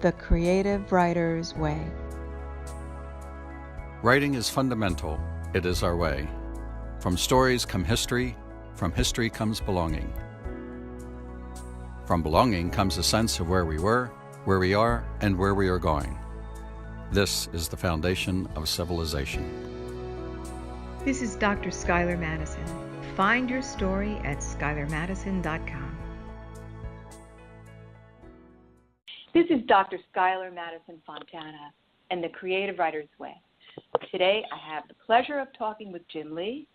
The Creative Writer's Way. Writing is fundamental. It is our way. From stories come history. From history comes belonging. From belonging comes a sense of where we were, where we are, and where we are going. This is the foundation of civilization. This is Dr. Skylar Madison. Find your story at skylarmadison.com. This is Dr. Skylar Madison Fontana and the Creative Writer's Way. Today I have the pleasure of talking with Jim Lee,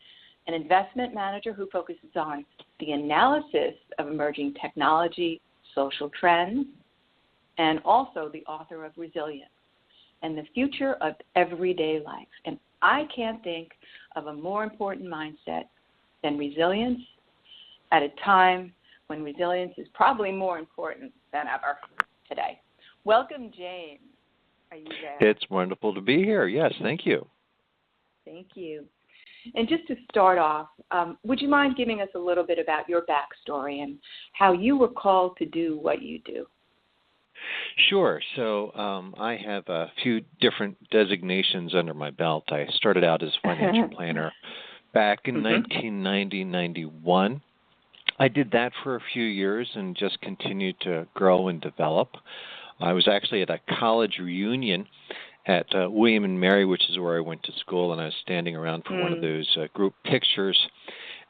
an investment manager who focuses on the analysis of emerging technology, social trends, and also the author of Resilience and the Future of Everyday Life. And I can't think of a more important mindset than resilience at a time when resilience is probably more important than ever today. Welcome, James. Are you there? It's wonderful to be here. Yes, thank you. Thank you. And just to start off, would you mind giving us a little bit about your backstory and how you were called to do what you do? Sure. So I have a few different designations under my belt. I started out as a financial planner back in 1990-91. I did that for a few years and just continued to grow and develop. I was actually at a college reunion at William and Mary, which is where I went to school, and I was standing around for one of those group pictures.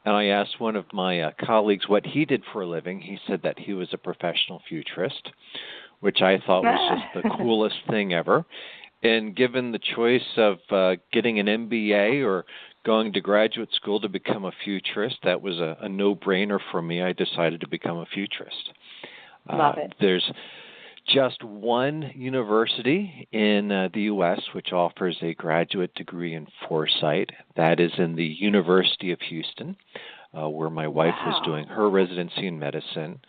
And I asked one of my colleagues what he did for a living. He said that he was a professional futurist, which I thought was just the coolest thing ever. And given the choice of getting an MBA or going to graduate school to become a futurist, that was a no-brainer for me. I decided to become a futurist. Love it. There's just one university in the U.S. which offers a graduate degree in Foresight. That is in the University of Houston, where my wife was doing her residency in medicine.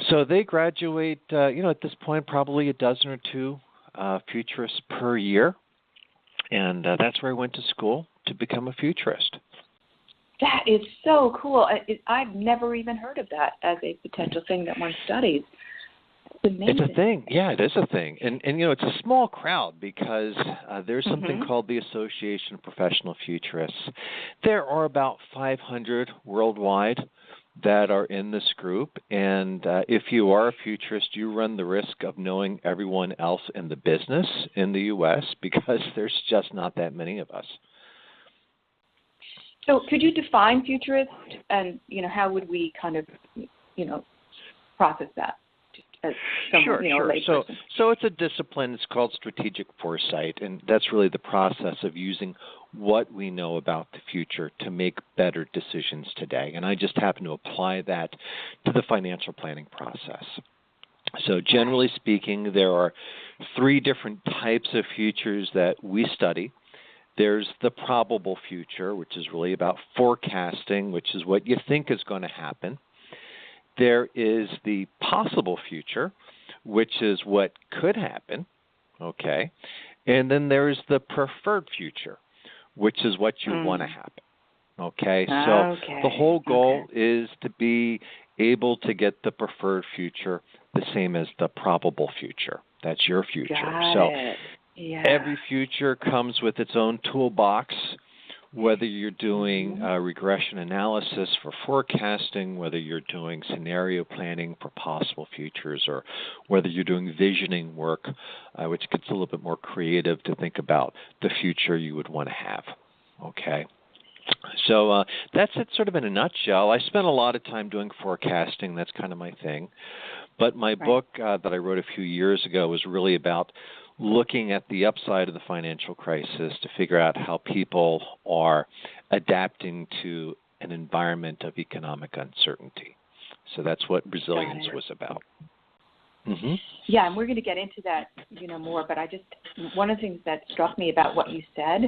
So they graduate, at this point, probably a dozen or two futurists per year. And that's where I went to school to become a futurist. That is so cool. I've never even heard of that as a potential thing that one studies. It's amazing. It's a thing. Yeah, it is a thing. And it's a small crowd because there's something called the Association of Professional Futurists. There are about 500 worldwide that are in this group, and if you are a futurist, you run the risk of knowing everyone else in the business in the U.S. because there's just not that many of us. So could you define futurist, and how would we kind of, process that? As someone, Sure. So it's a discipline. It's called strategic foresight, and that's really the process of using what we know about the future to make better decisions today. And I just happen to apply that to the financial planning process. So generally speaking, there are three different types of futures that we study. There's the probable future, which is really about forecasting, which is what you think is going to happen. There is the possible future, which is what could happen, okay? And then there is the preferred future, which is what you want to happen, okay? So the whole goal is to be able to get the preferred future the same as the probable future. That's your future. Every future comes with its own toolbox, whether you're doing regression analysis for forecasting, whether you're doing scenario planning for possible futures, or whether you're doing visioning work, which gets a little bit more creative to think about the future you would want to have. Okay. So that's it sort of in a nutshell. I spent a lot of time doing forecasting. That's kind of my thing. But my book that I wrote a few years ago was really about looking at the upside of the financial crisis to figure out how people are adapting to an environment of economic uncertainty. So that's what resilience was about. Yeah, and we're going to get into that, more. But one of the things that struck me about what you said,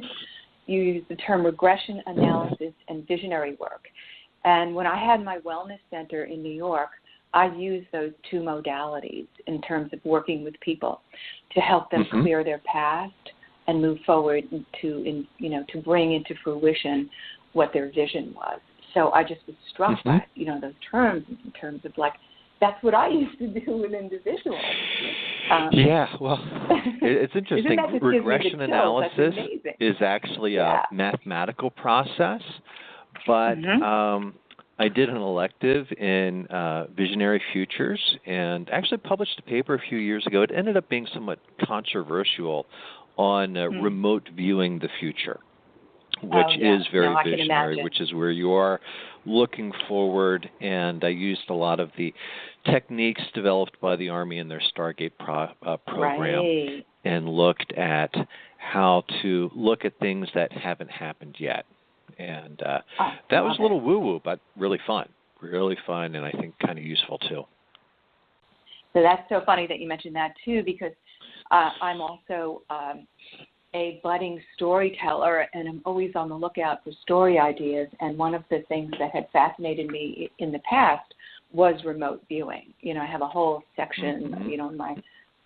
you used the term regression analysis and visionary work. And when I had my wellness center in New York, I use those two modalities in terms of working with people to help them clear their past and move forward to bring into fruition what their vision was. So I just was struck by, those terms in terms of like That's what I used to do with individuals. Well, it's interesting. Regression analysis is actually a mathematical process, but I did an elective in visionary futures and actually published a paper a few years ago. It ended up being somewhat controversial on remote viewing the future, which is very visionary, which is where you are looking forward. And I used a lot of the techniques developed by the Army in their Stargate program and looked at how to look at things that haven't happened yet. And that was a little woo-woo, but really fun, and I think kind of useful too. So that's so funny that you mentioned that too, because I'm also a budding storyteller, and I'm always on the lookout for story ideas. And one of the things that had fascinated me in the past was remote viewing. You know, I have a whole section, in my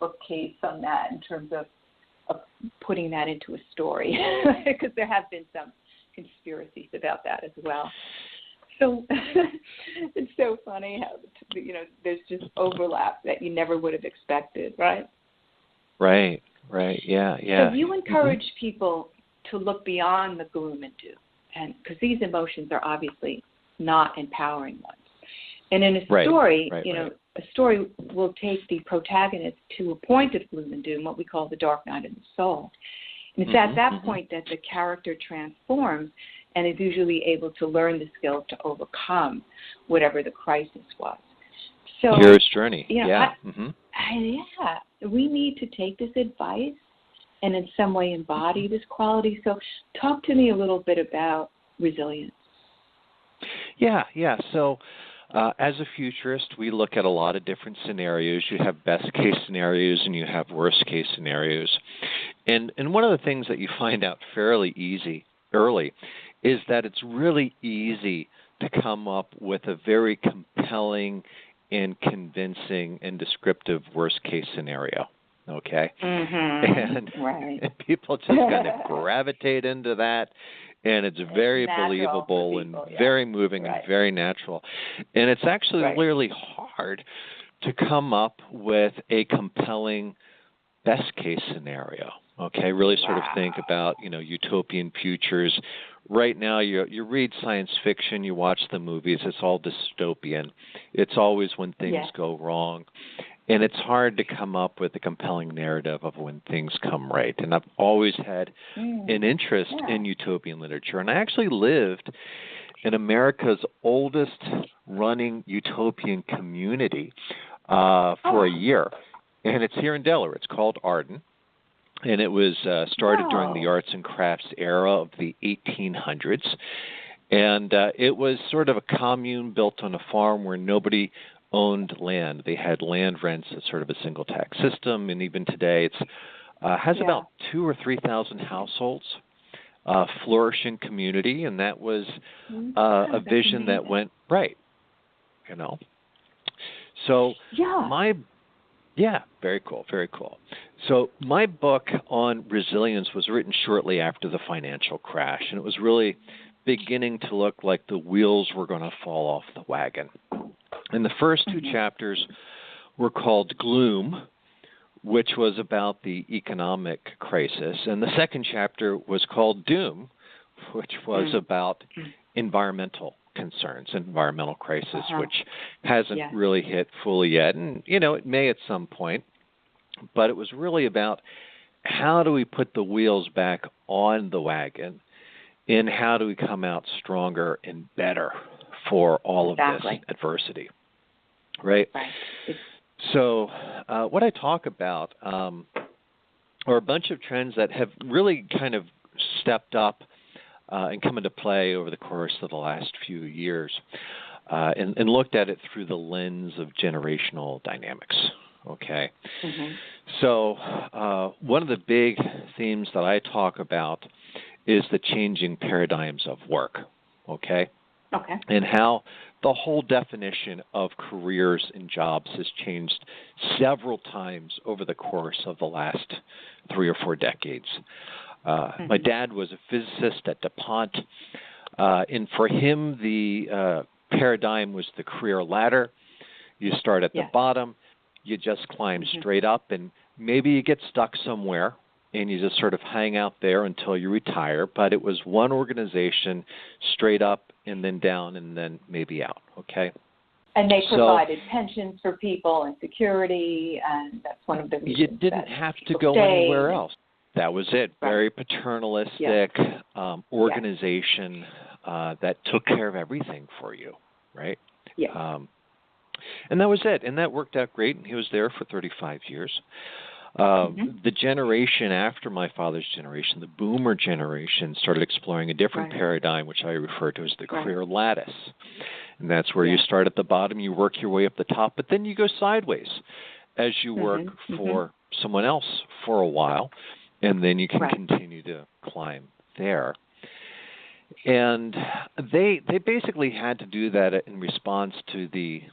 bookcase on that in terms of putting that into a story, because there have been some conspiracies about that as well. So it's so funny how, there's just overlap that you never would have expected, right? Right, yeah. So you encourage people to look beyond the gloom and doom, and because these emotions are obviously not empowering ones. And in a story, a story will take the protagonist to a point of gloom and doom, what we call the dark night of the soul. And it's at that point that the character transforms and is usually able to learn the skills to overcome whatever the crisis was. So, hero's journey. We need to take this advice and in some way embody this quality. So talk to me a little bit about resilience. Yeah. So as a futurist, we look at a lot of different scenarios. You have best case scenarios and you have worst case scenarios. And one of the things that you find out fairly early is that it's really easy to come up with a very compelling and convincing and descriptive worst case scenario. Okay? And people just kind of gravitate into that. And it's very believable and very moving and very natural. And it's actually really hard to come up with a compelling best case scenario. Okay, really sort of think about, utopian futures. Right now, you read science fiction, you watch the movies, it's all dystopian. It's always when things go wrong. And it's hard to come up with a compelling narrative of when things come right. And I've always had an interest in utopian literature. And I actually lived in America's oldest running utopian community for a year. And it's here in Delaware. It's called Arden. And it was started during the arts and crafts era of the 1800s. And it was sort of a commune built on a farm where nobody owned land. They had land rents as sort of a single tax system, and even today it's has about 2,000 or 3,000 households, flourishing community, and that was a vision that went right. So very cool, very cool. So my book on resilience was written shortly after the financial crash, and it was really beginning to look like the wheels were going to fall off the wagon. And the first two chapters were called Gloom, which was about the economic crisis. And the second chapter was called Doom, which was about environmental concerns, environmental crisis, which hasn't really hit fully yet. And, it may at some point. But it was really about how do we put the wheels back on the wagon and how do we come out stronger and better for all of this adversity, right? So what I talk about are a bunch of trends that have really kind of stepped up and come into play over the course of the last few years and looked at it through the lens of generational dynamics. Okay. So one of the big themes that I talk about is the changing paradigms of work. Okay. And how the whole definition of careers and jobs has changed several times over the course of the last 3 or 4 decades. My dad was a physicist at DuPont, and for him the paradigm was the career ladder. You start at the Yes. bottom, you just climb straight up, and maybe you get stuck somewhere, and you just sort of hang out there until you retire. But it was one organization, straight up and then down and then maybe out, okay? And they provided pensions for people and security, and that's one of the reasons. You didn't have to go anywhere else. That was it. Right. Very paternalistic organization that took care of everything for you, right? Yeah. And that was it. And that worked out great, and he was there for 35 years. The generation after my father's generation, the boomer generation, started exploring a different paradigm, which I refer to as the Career Lattice. And that's where you start at the bottom, you work your way up the top, but then you go sideways as you work for someone else for a while, and then you can continue to climb there. And they basically had to do that in response to the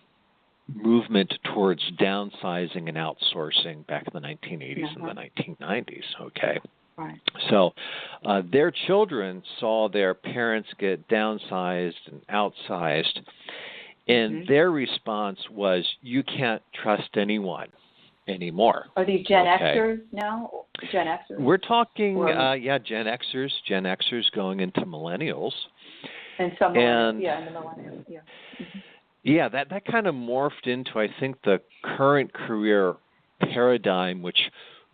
movement towards downsizing and outsourcing back in the 1980s and the 1990s, okay? Right. So their children saw their parents get downsized and outsized, and their response was, you can't trust anyone anymore. Are these Gen Xers now? Gen Xers? We're talking, Gen Xers going into millennials. And some millennials, the millennials, Yeah, that kind of morphed into, I think, the current career paradigm, which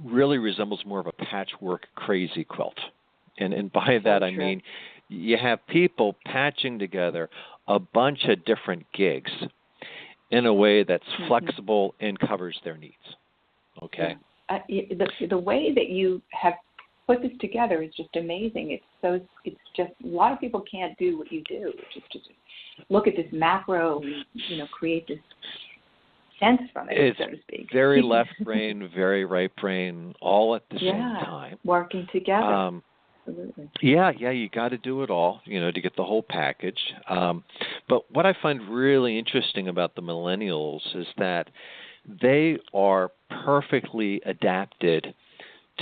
really resembles more of a patchwork crazy quilt. And by that I mean you have people patching together a bunch of different gigs in a way that's flexible and covers their needs. Okay? The way that you have put this together is just amazing. It's just a lot of people can't do what you do, which is just look at this macro and create this sense from it, so to speak. It's very left brain, very right brain, all at the same time. Working together. Absolutely. Yeah, you got to do it all, to get the whole package. But what I find really interesting about the millennials is that they are perfectly adapted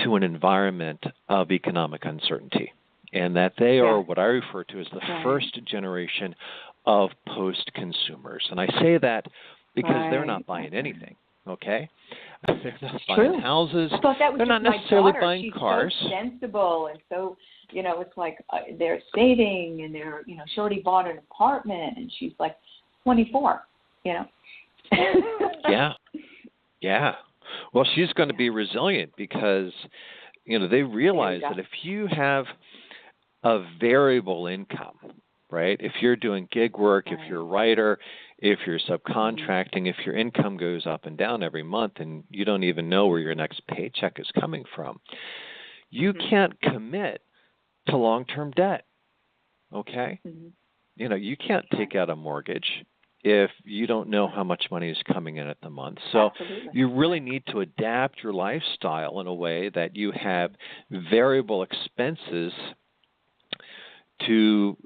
to an environment of economic uncertainty, and that they are what I refer to as the first generation of post-consumers. And I say that because they're not buying anything, okay? They're not buying houses. I thought that was they're not necessarily buying cars. She's so sensible, and so, it's like they're saving, and they're, she already bought an apartment, and she's like 24, Yeah. Well, she's going to be resilient because, they realize that if you have a variable income, right? If you're doing gig work, if you're a writer, if you're subcontracting, if your income goes up and down every month and you don't even know where your next paycheck is coming from, you can't commit to long-term debt, okay? You can't take out a mortgage if you don't know how much money is coming in at the month. So you really need to adapt your lifestyle in a way that you have variable expenses to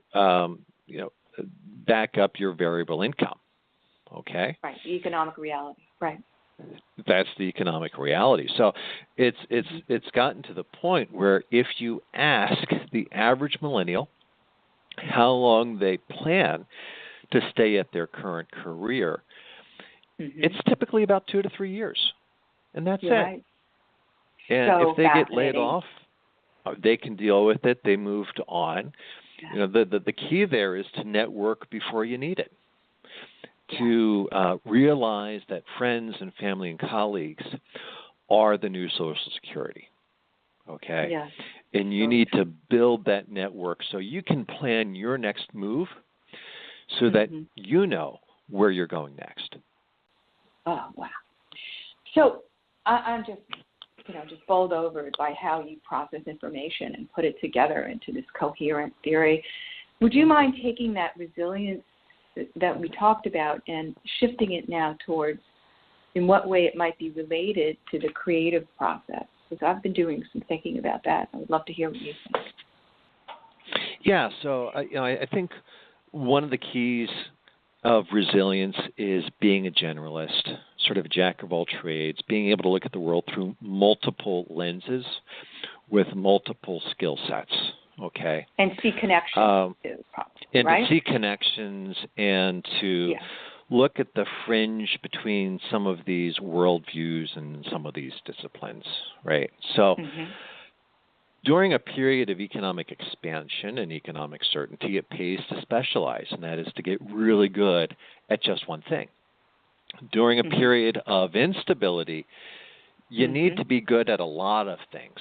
back up your variable income. Okay? Right, the economic reality. Right. That's the economic reality. So it's gotten to the point where if you ask the average millennial how long they plan to stay at their current career, it's typically about 2 to 3 years. And that's it. Right. And so if they get laid off, they can deal with it. They moved on. The key there is to network before you need it, to realize that friends and family and colleagues are the new Social Security, okay? Yes. And you need to build that network so you can plan your next move so that you know where you're going next. Oh, wow. So I'm just bowled over by how you process information and put it together into this coherent theory. Would you mind taking that resilience that we talked about and shifting it now towards in what way it might be related to the creative process? Because I've been doing some thinking about that. I would love to hear what you think. Yeah, so I think one of the keys of resilience is being a generalist, sort of a jack of all trades, being able to look at the world through multiple lenses with multiple skill sets, okay? And see connections too, probably, and right? to see connections and to look at the fringe between some of these worldviews and some of these disciplines, right? So during a period of economic expansion and economic certainty, it pays to specialize, and that is to get really good at just one thing. During a period of instability, you need to be good at a lot of things,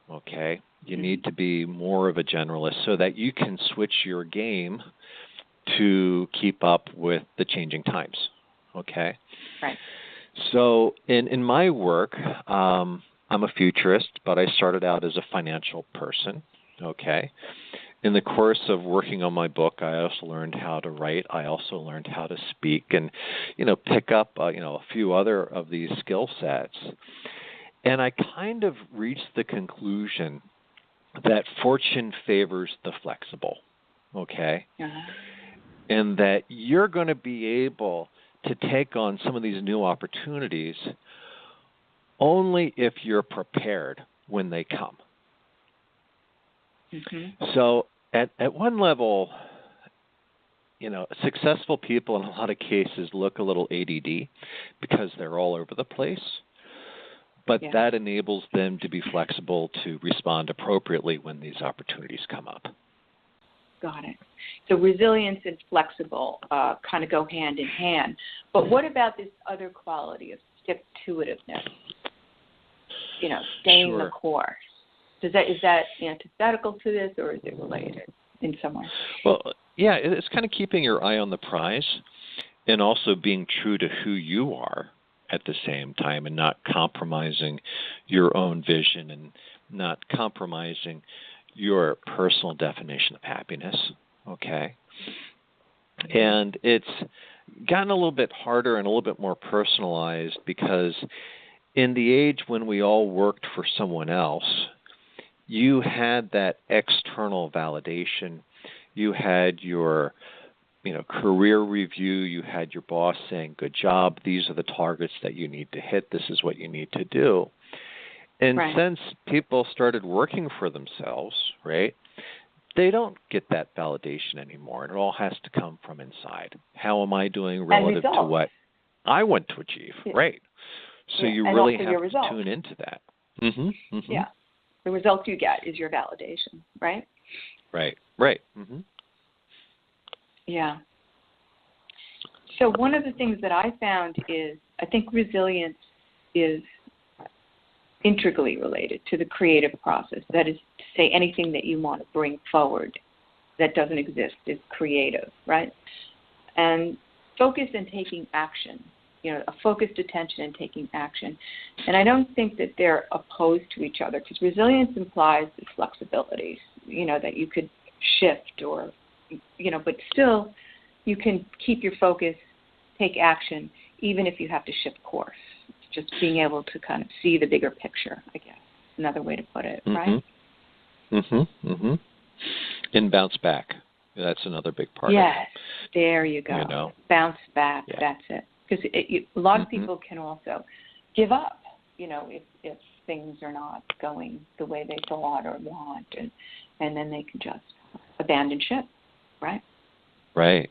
okay? You need to be more of a generalist so that you can switch your game to keep up with the changing times, okay? Right. So in my work, I'm a futurist, but I started out as a financial person, okay? In the course of working on my book, I also learned how to write. I also learned how to speak and, pick up, a few other of these skill sets. And I kind of reached the conclusion that fortune favors the flexible, okay? And that you're going to be able to take on some of these new opportunities only if you're prepared when they come. So at one level, successful people in a lot of cases look a little ADD because they're all over the place. But that enables them to be flexible to respond appropriately when these opportunities come up. Got it. So resilience and flexible kind of go hand in hand. But what about this other quality of stick-to-itiveness? Staying the course. Is that antithetical to this, or is it related in some way? Well, yeah, it's kind of keeping your eye on the prize and also being true to who you are at the same time and not compromising your own vision and not compromising your personal definition of happiness, okay? And it's gotten a little bit harder and a little bit more personalized because in the age when we all worked for someone else, you had that external validation. You had your career review, you had your boss saying, good job, these are the targets that you need to hit, this is what you need to do. And since people started working for themselves, right, they don't get that validation anymore. And it all has to come from inside. How am I doing relative to what I want to achieve? Right. So you really have to tune into that. Yeah. The result you get is your validation, right? Right. Yeah. So one of the things that I found is I think resilience is integrally related to the creative process. That is to say, anything that you want to bring forward that doesn't exist is creative, right? And focus and taking action, a focused attention and taking action. And I don't think that they're opposed to each other because resilience implies this flexibility, that you could shift or, but still you can keep your focus, take action, even if you have to shift course. It's just being able to kind of see the bigger picture, I guess, another way to put it, right? And bounce back. That's another big part of it. Yes, there you go. Bounce back, that's it. Because a lot of people can also give up, if things are not going the way they thought or want, and then they can just abandon ship, right? Right.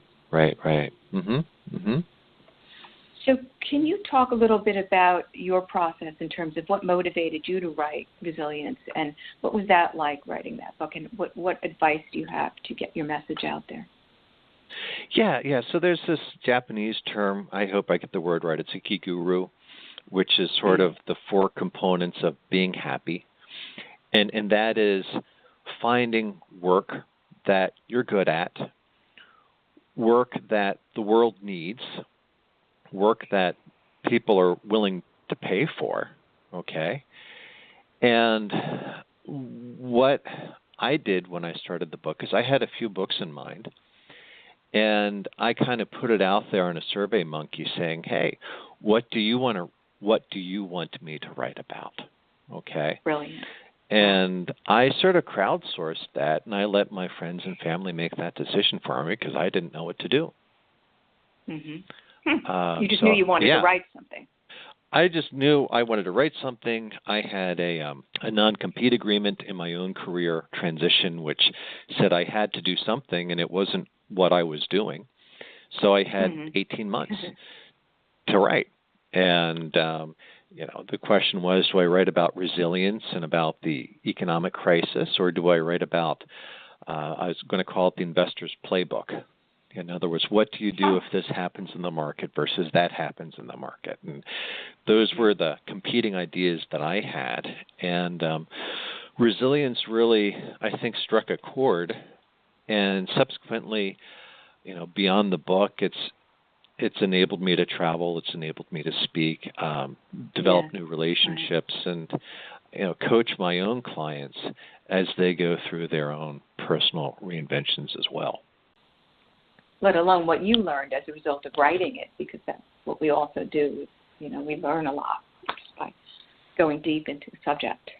So can you talk a little bit about your process in terms of what motivated you to write Resilience, and what was that like writing that book, and what advice do you have to get your message out there? Yeah. So there's this Japanese term, I hope I get the word right, it's ikiguru, which is sort of the 4 components of being happy. And that is finding work that you're good at, work that the world needs, work that people are willing to pay for, okay? And what I did when I started the book is I had a few books in mind, and I kind of put it out there on a Survey Monkey saying, hey, what do you want me to write about? Okay? Brilliant. And I sort of crowdsourced that, and I let my friends and family make that decision for me because I didn't know what to do. You just knew you wanted to write something. I just knew I wanted to write something. I had a non-compete agreement in my own career transition, which said I had to do something, and it wasn't what I was doing. So I had 18 months to write. And, the question was, do I write about resilience and about the economic crisis, or do I write about, I was going to call it the investor's playbook. In other words, what do you do if this happens in the market versus that happens in the market? And those were the competing ideas that I had. And resilience really, I think, struck a chord. And subsequently, beyond the book, it's enabled me to travel. It's enabled me to speak, develop new relationships, and coach my own clients as they go through their own personal reinventions as well. Let alone what you learned as a result of writing it, because that's what we also do. We learn a lot just by going deep into the subject.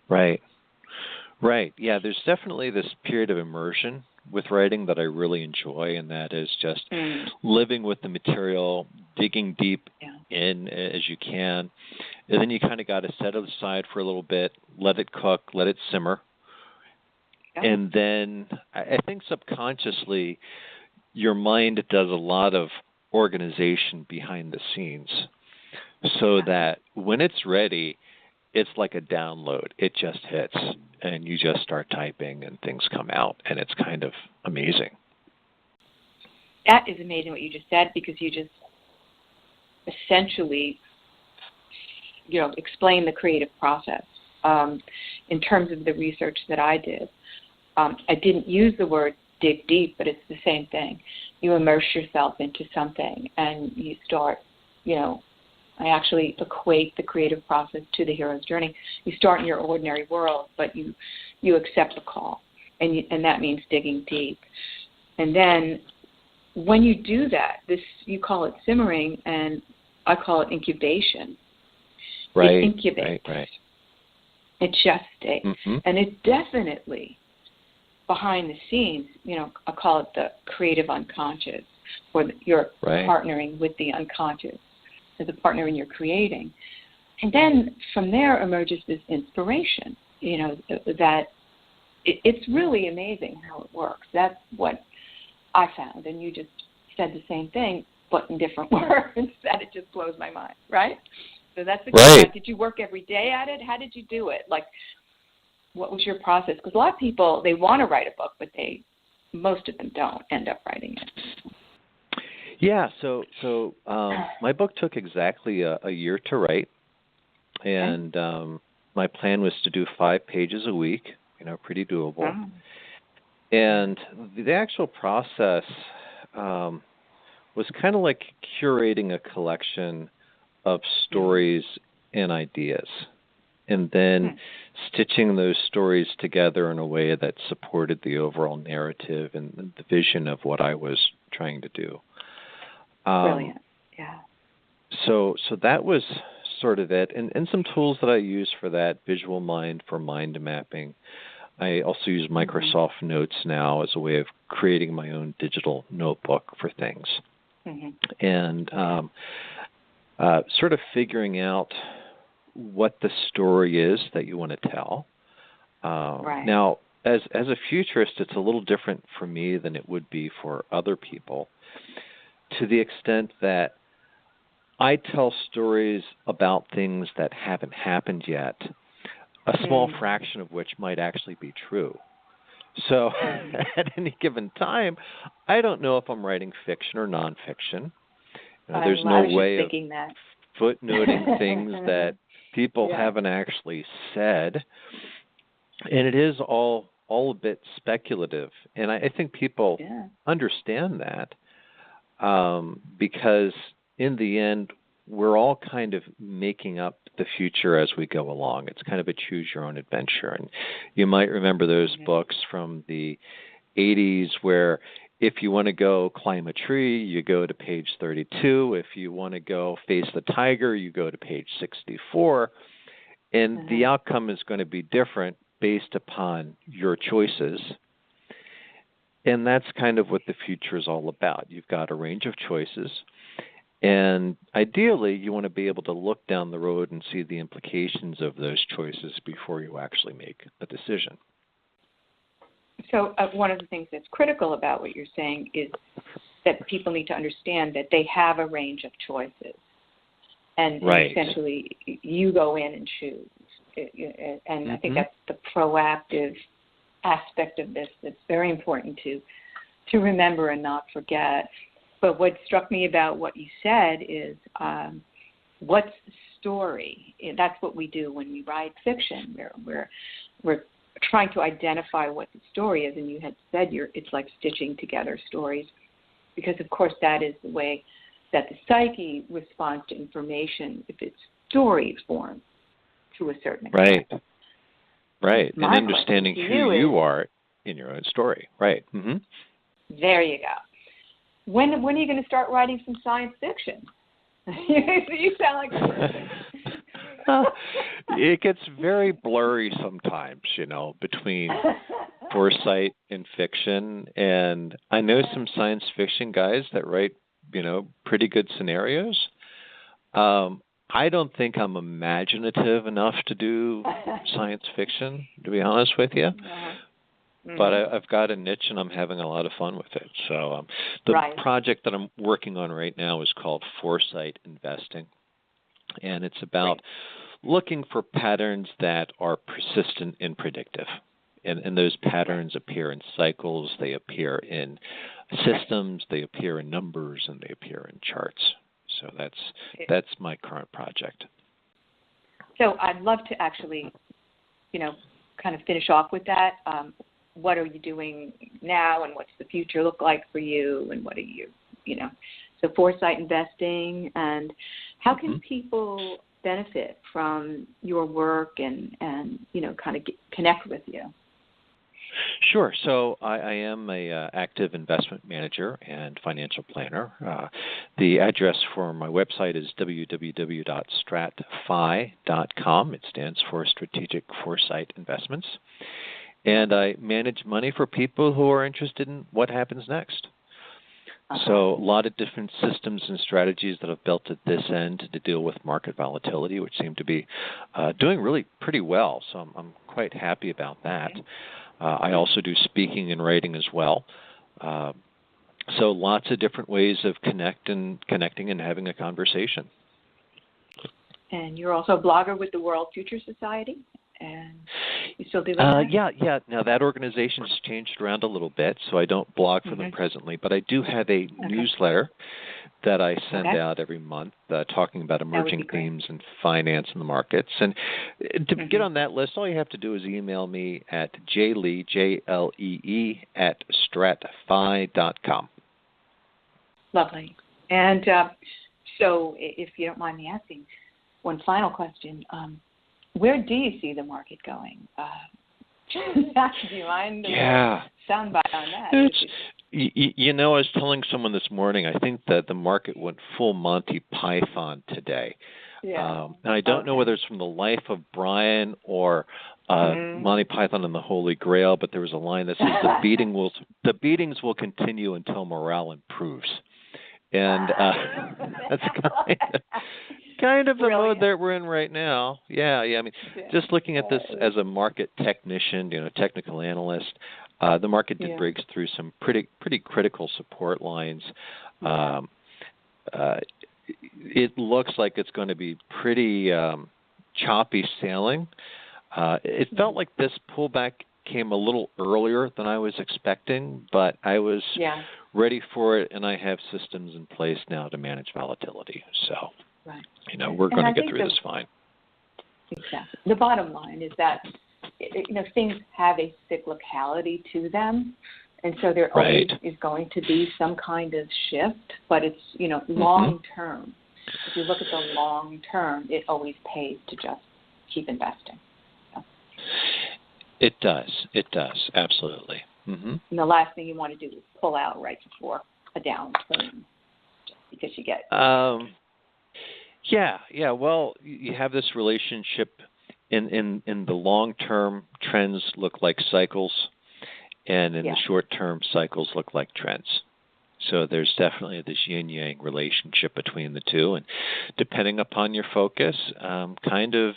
Right. Yeah, there's definitely this period of immersion with writing that I really enjoy, and that is just living with the material, digging deep in as you can, and then you kind of got to set it aside for a little bit, let it cook, let it simmer, and then I think subconsciously your mind does a lot of organization behind the scenes so that when it's ready, it's like a download. It just hits, and you just start typing, and things come out, and it's kind of amazing. That is amazing what you just said, because you just essentially, explain the creative process. In terms of the research that I did, I didn't use the word dig deep, but it's the same thing. You immerse yourself into something, and you start, I actually equate the creative process to the hero's journey. You start in your ordinary world, but you accept the call, and that means digging deep. And then when you do that, you call it simmering, and I call it incubation. Right. It incubates. Right. It gestates. And it's definitely behind the scenes, I call it the creative unconscious, or you're partnering with the unconscious as a partner in your creating. And then from there emerges this inspiration, that it's really amazing how it works. That's what I found. And you just said the same thing, but in different words, that it just blows my mind, right? So that's the question. Did you work every day at it? How did you do it? What was your process? Because a lot of people, they want to write a book, but most of them don't end up writing it. Yeah, so my book took exactly a year to write, and my plan was to do 5 pages a week, pretty doable. And the actual process was kind of like curating a collection of stories and ideas, and then stitching those stories together in a way that supported the overall narrative and the vision of what I was trying to do. Brilliant. Yeah. So that was sort of it. And some tools that I use for that, Visual Mind for mind mapping. I also use Microsoft Notes now as a way of creating my own digital notebook for things. And sort of figuring out what the story is that you want to tell. Now, as a futurist, it's a little different for me than it would be for other people, to the extent that I tell stories about things that haven't happened yet, a small fraction of which might actually be true. So at any given time, I don't know if I'm writing fiction or nonfiction. There's no way of footnoting things that people haven't actually said. And it is all a bit speculative. And I think people understand that because in the end, we're all kind of making up the future as we go along. It's kind of a choose-your-own adventure. And you might remember those books from the 80s where if you want to go climb a tree, you go to page 32. If you want to go face the tiger, you go to page 64. And the outcome is going to be different based upon your choices. And that's kind of what the future is all about. You've got a range of choices. And ideally, you want to be able to look down the road and see the implications of those choices before you actually make a decision. So one of the things that's critical about what you're saying is that people need to understand that they have a range of choices. And essentially, you go in and choose. And I think that's the proactive aspect of this that's very important to remember and not forget. But what struck me about what you said is, what's the story? That's what we do when we write fiction. We're trying to identify what the story is, and you had said it's like stitching together stories, because of course that is the way that the psyche responds to information if it's story form to a certain extent. Right. And understanding who you are in your own story. Right. Mm-hmm. There you go. When are you going to start writing some science fiction? You sound like a person. It gets very blurry sometimes, between foresight and fiction. And I know some science fiction guys that write, pretty good scenarios. I don't think I'm imaginative enough to do science fiction, to be honest with you. But I've got a niche, and I'm having a lot of fun with it. So the project that I'm working on right now is called Foresight Investing. And it's about looking for patterns that are persistent and predictive. And those patterns appear in cycles, they appear in systems, they appear in numbers, and they appear in charts. So that's my current project. So I'd love to actually, kind of finish off with that. What are you doing now, and what's the future look like for you, and what are you, so Foresight Investing, and how can people benefit from your work and kind of connect with you? Sure. So I am a active investment manager and financial planner. The address for my website is www.stratfi.com. It stands for Strategic Foresight Investments. And I manage money for people who are interested in what happens next. So a lot of different systems and strategies that I've built at this end to deal with market volatility, which seem to be doing really pretty well. So I'm quite happy about that. I also do speaking and writing as well. So lots of different ways of connecting and having a conversation. And you're also a blogger with the World Future Society? And you still do that? Yeah. Now, that organization has changed around a little bit, so I don't blog for them presently. But I do have a newsletter that I send out every month talking about emerging themes in finance and the markets. And to get on that list, all you have to do is email me at jlee, Jlee, at stratfi.com. Lovely. And so if you don't mind me asking, one final question. Where do you see the market going? Do you mind soundbite on that? I was telling someone this morning, I think that the market went full Monty Python today. And I don't know whether it's from the life of Brian or Monty Python and the Holy Grail, but there was a line that says the beatings will continue until morale improves. And that's kind of the mode that we're in right now. Yeah. I mean, just looking at this as a market technician, technical analyst, the market did break through some pretty critical support lines. It looks like it's going to be pretty choppy sailing. It felt like this pullback came a little earlier than I was expecting, but I was ready for it, and I have systems in place now to manage volatility. So, we're going to get through this fine. Exactly. The bottom line is that, things have a cyclicality to them, and so there always is going to be some kind of shift, but it's, long term. If you look at the long term, it always pays to just keep investing. It does, absolutely. And the last thing you want to do is pull out right before a downturn, just because you get. Well, you have this relationship in the long term. Trends look like cycles, and in the short term, cycles look like trends. So there's definitely this yin-yang relationship between the two, and depending upon your focus, kind of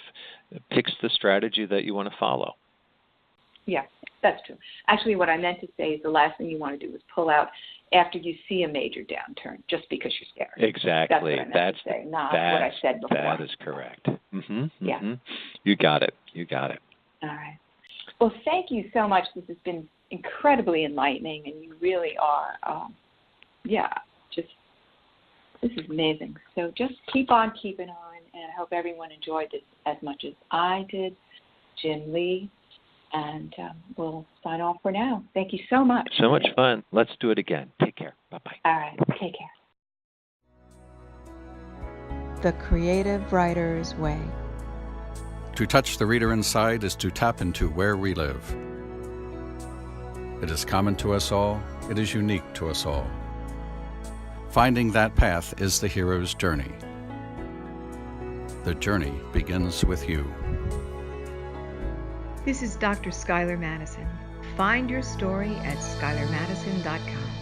picks the strategy that you want to follow. Yeah, That's true. Actually, what I meant to say is the last thing you want to do is pull out after you see a major downturn just because you're scared. Exactly. That's what I meant to say, not what I said before. That is correct. Yeah. You got it. All right. Well, thank you so much. This has been incredibly enlightening, and you really are, this is amazing. So just keep on keeping on, and I hope everyone enjoyed this as much as I did. Jim Lee, and we'll sign off for now. Thank you so much. So much fun. Let's do it again. Take care. Bye-bye. All right. Take care. The Creative Writer's Way. To touch the reader inside is to tap into where we live. It is common to us all. It is unique to us all. Finding that path is the hero's journey. The journey begins with you. This is Dr. Schuyler Madison. Find your story at schuylermadison.com.